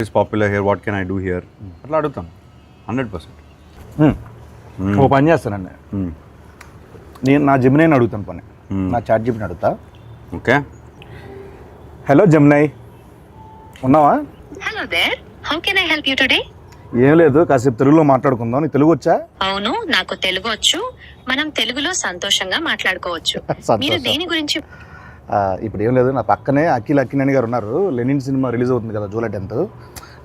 is popular here, what can I do here? అట్లా అడుగుతాను 100%. ఓ పని చేస్తానండి, నేను నా జెమినైని అడుగుతాను పని, నా చాట్ జీపీని అడుగుతా. ఓకే, హలో జెమినై, ఉన్నావా? Hello there, how can I help you today? ఏం లేదు, కాసేపు తెలుగులో మాట్లాడుకుందాం. నీకు తెలుగు వచ్చా? అవును, నాకు తెలుగు వచ్చు. మనం తెలుగులో సంతోషంగా మాట్లాడుకోవచ్చు. సంతోషం. మీరు దేని గురించి? ఇప్పుడు ఏం లేదు, నా పక్కనే అఖిల్ అక్కినేని గారు ఉన్నారు. లెనిన్ సినిమా రిలీజ్ అవుతుంది కదా జూలై 10th,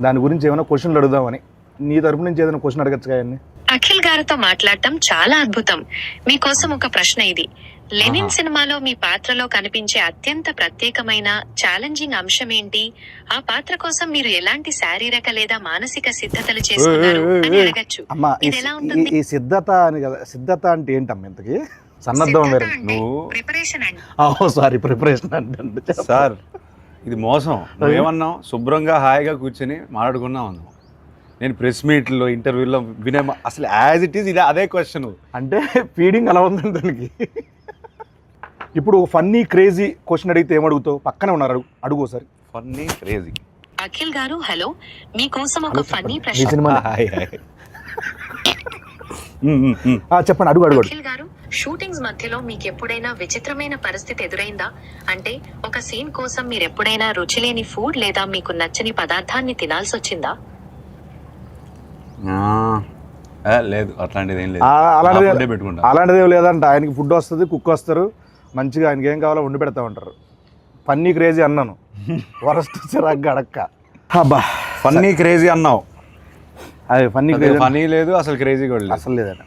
దాని గురించి ఏమైనా క్వశ్చన్లు అడుగుదామని. నీ తరపు నుంచి ఏదైనా క్వశ్చన్ అడగచ్చు కానీ. అఖిల్ గారితో మాట్లాడటం చాలా అద్భుతం. మీకోసం ఒక ప్రశ్న ఇది. లెనిన్ సినిమాలో మీ పాత్రలో కనిపించే అత్యంత ప్రత్యేకమైన ఛాలెంజింగ్ అంశం ఏంటి? ఆ పాత్ర కోసం మీరు ఎలాంటి శారీరక లేదా మానసిక సిద్ధతలు చేసుకున్నారు అని అడగచ్చు. అమ్మా, ఇది ఎలా ఉంటుంది? ఈ సిద్ధత అని కదా, సిద్ధత అంటే ఏంటమ్మా ఇంతకి? సన్నద్ధం వేరే. నువ్వు ప్రిపరేషన్ అండి. సారీ, ప్రిపరేషన్ అంటే సార్ ఇది మోసం. నువ్వేమన్నావు? శుభ్రంగా హాయిగా కూర్చొని మాట్లాడుకున్నావు అన్నావు. నేను ప్రెస్ మీట్లో ఇంటర్వ్యూలో వినే అసలు యాజ్ ఇట్ ఈస్ ఇదే అదే క్వశ్చన్. అంటే ఫీడింగ్ అలా ఉందండి దానికి. ఇప్పుడు ఫన్నీ క్రేజీ క్వశ్చన్ అడిగితే ఏమడుగుతావు? పక్కనే ఉన్నారు, అడుగు సార్. Funny crazy. అఖిల్ గారు హలో, మీకోసం ఒక ఫన్నీ ఈ ప్రశ్న. Cinema hi hi. చెప్పండి, అడుగు అడుగు. అఖిల్ గారు, షూటింగ్స్ మధ్యలో మీకు ఎప్పుడైనా విచిత్రమైన పరిస్థితి ఎదురైందా? అంటే ఒక సీన్ కోసం మీరు ఎప్పుడైనా రుచిలేని ఫుడ్ లేదా మీకు నచ్చని పదార్థాన్ని తినాల్సి వచ్చిందా? లేదు, అట్లాంటిది ఏం లేదు. అలాంటిది పెట్టుకుంటా. అలాంటిది ఏం లేదంట. ఆయనకి ఫుడ్ వస్తుంది, కుక్ వస్తారు, మంచిగా ఆయనకి ఏం కావాలో వండి పెడతా ఉంటారు. ఫన్నీ క్రేజీ అన్నాను, వరస్ట్ చిరాగ్గా అడక్క. అబ్బా, ఫన్నీ క్రేజీ అన్నావు. అది ఫన్నీ క్రేజీ. ఫనీ లేదు, అసలు క్రేజీ కూడా లేదు. అసలు లేదండి.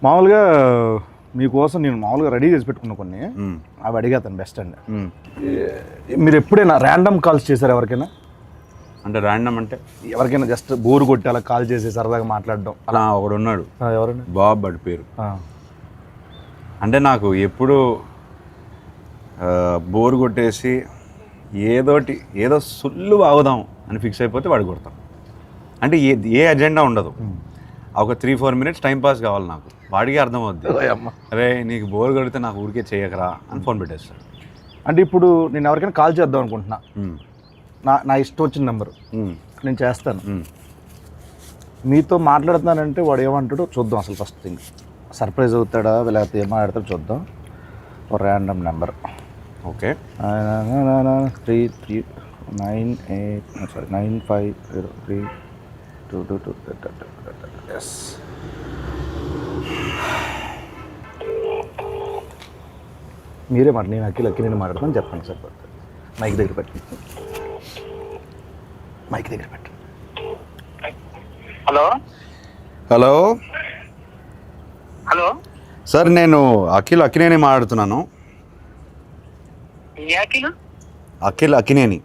మామూలుగా మీకోసం నేను మామూలుగా రెడీ చేసి పెట్టుకున్నా కొన్ని, అవి అడిగేతాను బెస్ట్ అండి. మీరు ఎప్పుడైనా ర్యాండమ్ కాల్స్ చేశారు ఎవరికైనా? అంటే ర్యాండమ్ అంటే ఎవరికైనా జస్ట్ బోర్ కొట్టి అలా కాల్ చేసి సరదాగా మాట్లాడడం అలా ఒకడు ఉన్నాడు, ఎవరండి? బాబ్ బడ్ పేరు. అంటే నాకు ఎప్పుడు బోర్ కొట్టేసి ఏదో సుల్లు ఆగుదాం అని ఫిక్స్ అయిపోతే వాడు కొడతాం. అంటే ఏ అజెండా ఉండదు, ఒక 3-4 minutes టైం పాస్ కావాలి నాకు. వాడికి అర్థం అవుద్ది, అరే నీకు బోర్ కొడితే నాకు ఊరికే చేయకరా అని ఫోన్ పెట్టేస్తాడు. అంటే ఇప్పుడు నేను ఎవరికైనా కాల్ చేద్దాం అనుకుంటున్నా, నా ఇష్టం వచ్చిన నెంబరు నేను చేస్తాను. మీతో మాట్లాడుతున్నానంటే వాడు ఏమంటాడో చూద్దాం. అసలు ఫస్ట్ థింగ్ సర్ప్రైజ్ అవుతాడా లేకపోతే ఏం మాట్లాడతాడో చూద్దాం. ఒక ర్యాండమ్ నెంబర్. Okay, 9398 yes. మీరే మాట, నేను అఖిల్ మాట్లాడతాను చెప్పండి సార్. మైక్ దగ్గర పెట్టండి, మైక్ దగ్గర పెట్టండి. హలో హలో హలో సార్, నేను అఖినేని మాట్లాడుతున్నాను. అఖిల్ అక్కినేని.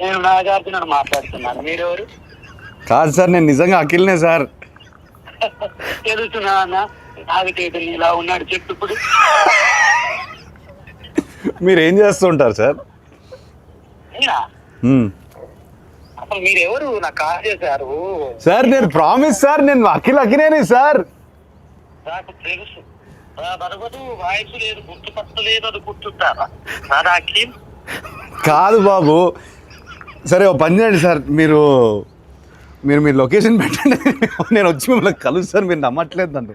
నేను నాగార్జున మాట్లాడుతున్నాను. మీరెవరు? కాదు సార్, నేను నిజంగా అఖిల్నే సార్. తెలుస్తున్నా అన్న, నాగటేటని ఇలా ఉన్నాడు చెప్పు. ఇప్పుడు మీరు ఏం చేస్తుంటారు సార్? అసలు మీరెవరు? నాకు కాల్ చేశారు సార్. నేను ప్రామిస్ సార్, నేను అఖిల్ అక్కినేని సార్. నాకు తెలుసు, బరబదు వాయిస్ లేదు, గుర్తుపట్టలేదు, అది గుర్తుంటారా సార్? అఖిల్ కాదు బాబు. సరే ఓ పని చేయండి సార్, మీరు లొకేషన్ పెట్టండి, నేను వచ్చి మిమ్మల్ని కలుస్తాను. మీరు నమ్మట్లేదు నన్ను.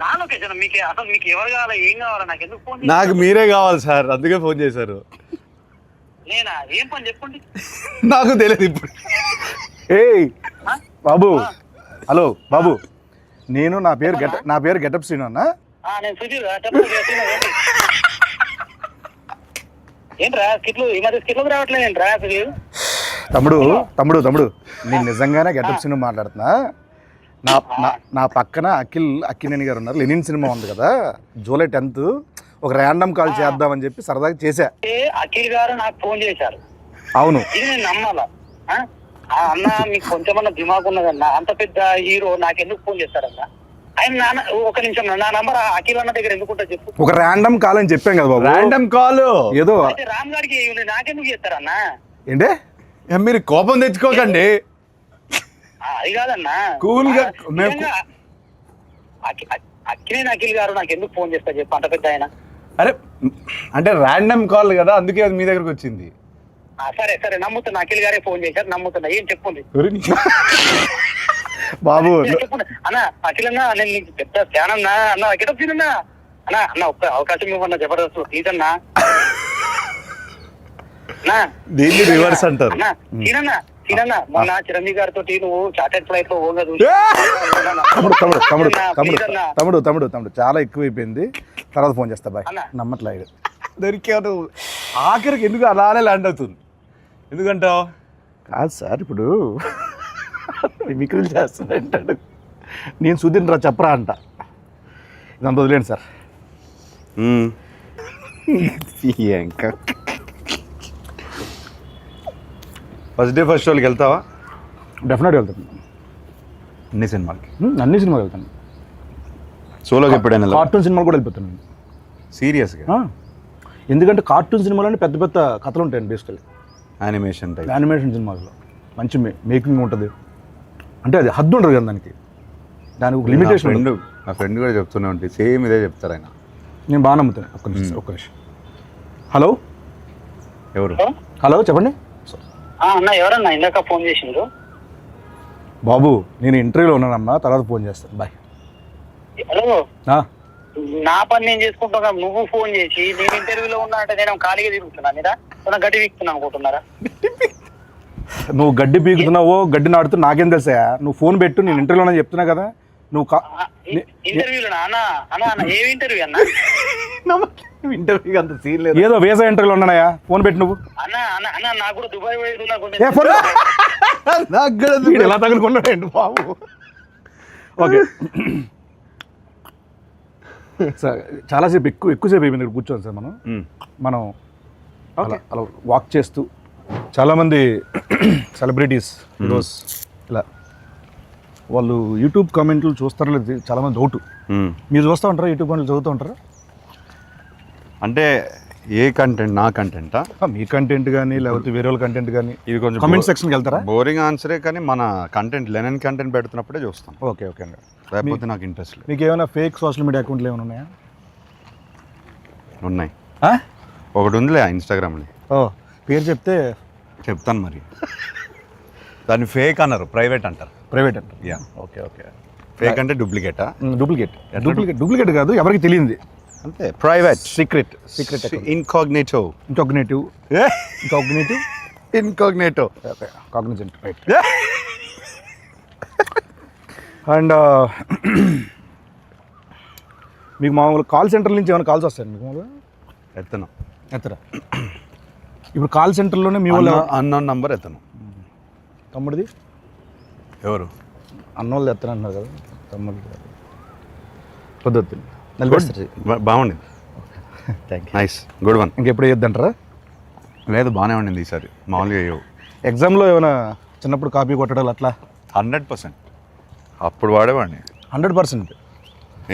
నా లొకేషన్ మీకు అసలు మీకు ఎవరు కావాలా, ఏం కావాలా? నాకు ఎందుకు ఫోన్? నాకు మీరే కావాలి సార్, అందుకే ఫోన్ చేశారు. నేనా? ఏం పని చెప్పండి. నాకు తెలియదు ఇప్పుడు. ఏయ్ బాబు, హలో బాబు, నేను నా పేరు గెటప్ శ్రీను అన్న. నేను సుధీర్. ఏంట్రా స్కిట్లు ఈ మధ్య స్కిట్లకు రావట్లేదు ఏంట్రా? తమ్ముడు నేను నిజంగానే గెటప్ శ్రీను మాట్లాడుతున్నా. నా పక్కన అక్కినేని గారు ఉన్నారు. లెనిన్ సినిమా ఉంది కదా జూలై 10th, ఒక ర్యాండమ్ కాల్ చేద్దామని చెప్పి సరదాగా చేశా. అఖిల్ గారు నాకు ఫోన్ చేశారు. అవును, ఇది నేను నమ్మాలా? అన్న మీకు కొంచెమన్నా దిమాగ్ ఉన్నదన్నా, అంత పెద్ద హీరో నాకెందుకు ఫోన్ చేస్తారన్నా? ఆయన ఒక నిమిషం, నా నంబర్ అఖిల్ అన్న దగ్గర ఎందుకుంటా చెప్పు. ఒక ర్యాండమ్ కాల్ అని చెప్పాం కదా బాబు. ర్యాండమ్ కాల్ ఏదో రామ్ గారికి నాకెందుకు చేస్తారన్నా? ఏంటే మీరు కోపం తెచ్చుకోకండి. అది కాదన్నా, కూల్ గా అఖిల్ గారు నాకు ఎందుకు ఫోన్ చేస్తారు చెప్పు, అంత పెద్ద ఆయన. అరే అంటే ర్యాండమ్ కాల్ కదా, అందుకే అది మీ దగ్గరకు వచ్చింది. సరే సరే నమ్ముతున్నా, అఖిల్ గారే ఫోన్ చేశారు, నమ్ముతున్నా. ఏం చెప్పుంది బాబు చెప్పుంది అన్న. అఖిల్ అన్న, నేను నీకు పెద్ద ఫ్యాన్ అన్నా అన్న. గెటప్ సీన్ అన్నా అన్న, అన్న ఒక్క అవకాశం ఇవ్వన్నా, జబర్దస్త్ ప్లీజ్ అన్నా. దీన్ని రివర్స్ అంటారు. సీనన్నా మొన్న చిరంజీవి గారితో నువ్వు చార్టెడ్ ఫ్లైట్ లో ఓగా చూసి తమ్ముడు తమ్ముడు తమ్ముడు తమ్ముడు Please అన్నా. తమ్ముడు తమ్ముడు తమ్ముడు చాలా ఎక్కువైపోయింది. తర్వాత ఫోన్ చేస్తా బాయ్. అన్న. నమ్మట్లేదు దొరికావు. ఆఖరికి ఎందుకు అలానే ల్యాండ్ అవుతుంది? ఎందుకంటావు? కాదు సార్, ఇప్పుడు మిమిక్రీలు చేస్తానంటాడు, నేను సుధీన్ రా చెప్పరా అంట. ఇదంతా వదిలేండి సార్. ఇంకా ఫస్ట్ డే ఫస్ట్ షోకి వెళ్తావా? డెఫినెట్గా వెళ్తాను. అన్ని సినిమాలకి. అన్ని సినిమాలు వెళ్తాను. సోలోకి ఎప్పుడైనా కార్టూన్ సినిమాలు కూడా వెళ్ళిపోతాను. సీరియస్గా? ఎందుకంటే కార్టూన్ సినిమాలోనే పెద్ద పెద్ద కథలు ఉంటాయండి బేసికలీ. Animation type. యానిమేషన్ సినిమాల్లో మంచి మేకింగ్ ఉంటుంది. అంటే అది హద్దు ఉండదు కదా దానికి ఒక లిమిటేషన్ ఉంటుంది. నా ఫ్రెండ్ కూడా చెప్తూనే ఉంటుంది, సేమ్ ఇదే చెప్తారు ఆయన. నేను బాగా నమ్ముతాను. ఒక్క నిమిషం. హలో ఎవరు? హలో చెప్పండి అన్న. ఎవరన్నా ఇందాక ఫోన్ చేసిండ్రు? బాబు నేను ఇంటర్వ్యూలో ఉన్నానమ్మా, తర్వాత ఫోన్ చేస్తాను బాయ్. హలో, నా పని నేను చేసుకుంటున్నా, నువ్వు ఫోన్ చేసి నేను ఇంటర్వ్యూలో ఉన్నా అంటే నేను ఖాళీగా తిరుగుతున్నా మీద గడ్డి వీక్తున్నా అనుకుంటున్నారా? నువ్వు గడ్డి పీకుతున్నావో గడ్డి నాడుతూ నాకేం తెలుసా? నువ్వు ఫోన్ పెట్టు, నేను ఇంటర్వ్యూలో చెప్తున్నా కదా. నువ్వు ఇంటర్వ్యూలో అన్న అన్న ఏ ఇంటర్వ్యూ అన్న? ఇంటర్వ్యూ అంత సీన్ లేదు, ఏదో వేసా ఇంటర్వ్యూలో ఉన్నాయా. ఫోన్ పెట్టు నువ్వు. అన్న అన్న అన్న నాకు కూడా దుబాయ్ పోయేది ఎలా తగులుకున్నాడండి బాబు. ఓకే సార్, చాలాసేపు ఎక్కువసేపు అయిపోయింది ఇక్కడ కూర్చోండి సార్. మనం అలా వాక్ చేస్తూ చాలామంది సెలబ్రిటీస్ ఈరోజు ఇలా వాళ్ళు యూట్యూబ్ కామెంట్లు చూస్తారో లేదు చాలామంది డౌట్. మీరు చూస్తూ ఉంటారా యూట్యూబ్ కామెంట్లు చదువుతూ ఉంటారా? అంటే ఏ కంటెంట్? నా కంటెంటా? మీ కంటెంట్ కానీ లేకపోతే వేరే వాళ్ళ కంటెంట్ కానీ ఇది కొంచెం కామెంట్ సెక్షన్కి వెళ్తారా? బోరింగ్ ఆన్సరే, కానీ మన కంటెంట్ లెనన్ కంటెంట్ పెడుతున్నప్పుడే చూస్తాం. ఓకే ఓకే అండి. లేకపోతే నాకు ఇంట్రెస్ట్ లేదు. మీకు ఏమైనా ఫేక్ సోషల్ మీడియా అకౌంట్లు ఏమైనా ఉన్నాయా? ఉన్నాయి. ఒకటి ఉందిలే ఇన్స్టాగ్రామ్లో. పేరు చెప్తే చెప్తాను మరి. దాన్ని ఫేక్ అన్నారు, ప్రైవేట్ అంటారు. ప్రైవేట్ అంటారు. యా. Okay okay. ఫేక్ అంటే డూప్లికేటా? డూప్లికేట్ కాదు, ఎవరికి తెలియంది అంతే. Private, secret incognito. Incognito Cognizant right. And మీకు మామూలు కాల్ సెంటర్ నుంచి ఏమైనా కాల్స్ వస్తాయండి మీకు? మామూలుగా ఎత్తరా? ఇప్పుడు కాల్ సెంటర్లోనే మీ వాళ్ళు అన్నోన్ నంబర్ ఎత్తను. తమ్ముడిది ఎవరు? అన్నోళ్ళు ఎత్తనంటున్నారు కదా తమ్ముడు. పొద్దు బాగుండింది. Thank you. Nice, good one. ఇంకెప్పుడు వేయొద్దంటారా? లేదు, బాగానే ఉండింది ఈసారి. మామూలుగా వేయవు. ఎగ్జామ్లో ఏమైనా చిన్నప్పుడు కాపీ కొట్టడాలు అట్లా? 100%. అప్పుడు వాడేవాడిని. 100%.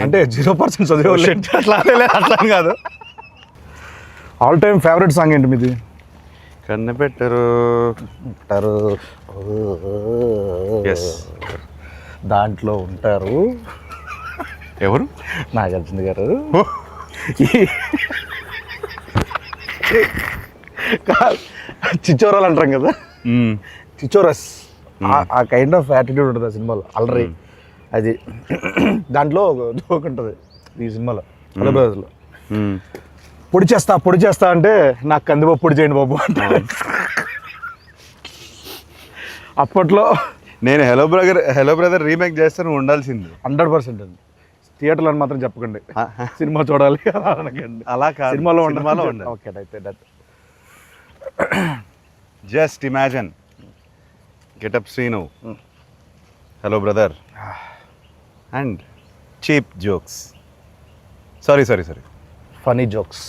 అంటే 0% చదివేవాళ్ళు అట్లా కాదు. ఆల్ టైమ్ ఫేవరెట్ సాంగ్ ఏంటి మీది? కన్నపెట్టరు. Yes. దాంట్లో ఉంటారు ఎవరు? నాగార్జున గారు. చిచ్చోరాలు అంటాం కదా, చిచ్చోరస్. ఆ కైండ్ ఆఫ్ యాటిట్యూడ్ ఉంటుంది ఆ సినిమాలో. అలరి అది దాంట్లో జోక్ ఉంటుంది ఈ సినిమాలో. హలో బ్రదర్స్లో పొడి చేస్తా అంటే నాకు కందిపప్పు పొడి చేయండి బాబు అంటే. అప్పట్లో నేను హలో బ్రదర్ రీమేక్ చేస్తే నువ్వు ఉండాల్సింది. 100% అండి. థియేటర్లో అని మాత్రం చెప్పకండి, సినిమా చూడాలి అలా అనకండి. అలా కాదు, సినిమాలో ఉండాలి. ఓకే అయితే that. Just imagine getup scene, hello brother and cheap jokes. Sorry funny jokes.